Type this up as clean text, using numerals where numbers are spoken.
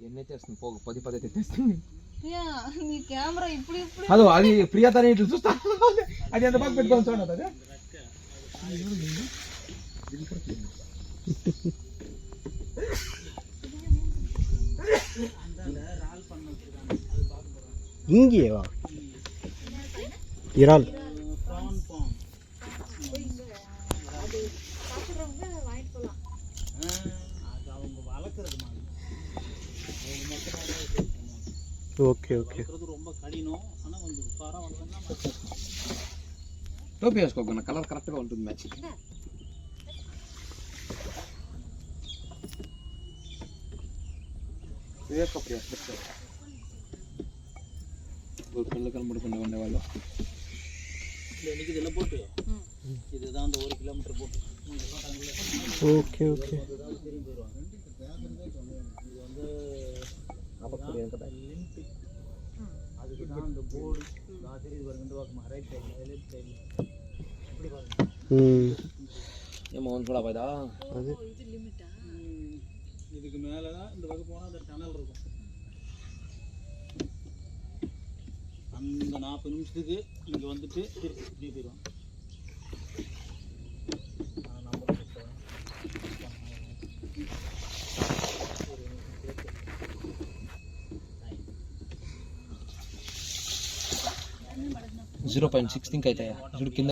ఎన్నైతే వస్తుంది పోగు 10 అయితే తెస్తుంది నీ కెమెరా ఇప్పుడు అదో అది ప్రియతనే ఇట్లా చూస్తా అది ఎంత బాగా పెట్టుకొని చూడదు అదే இங்கேவா இறால் ஓகே ஓகே టోపీ వేసుకోకుండా కలర్ కరెక్ట్గా ఉంటుంది మ్యాచ్ వేసుకో ప్రియా கல்லு கலம்படுకుండా ఉండేవాళ్ళు இன்னைக்கு இதெல்லாம் போட்டு இதுதான் அந்த 1 கிலோமீட்டர் போட்டு ஓகே ஓகே இது வந்து அப்படி இருக்கடா லிமிட் அதுக்கு தான் அந்த போர்டு ராத்திரி இது வருங்க வாக்கு ரைட் சைடுல லெஃப்ட் சைடுல இப்படி பாருங்க ஏமா ஒன் போடா பாய்தா அது இது லிமிட்டா இதுக்கு மேல தான் இந்த பக்கம் போனா அந்த டனல் இருக்கும் அந்த 40 நிமிஷத்துக்கு இங்க வந்துட்டு திருப்பி இப்படி போயிடுவாங்க நம்பர் 0.6 think అయితే చూడు కింద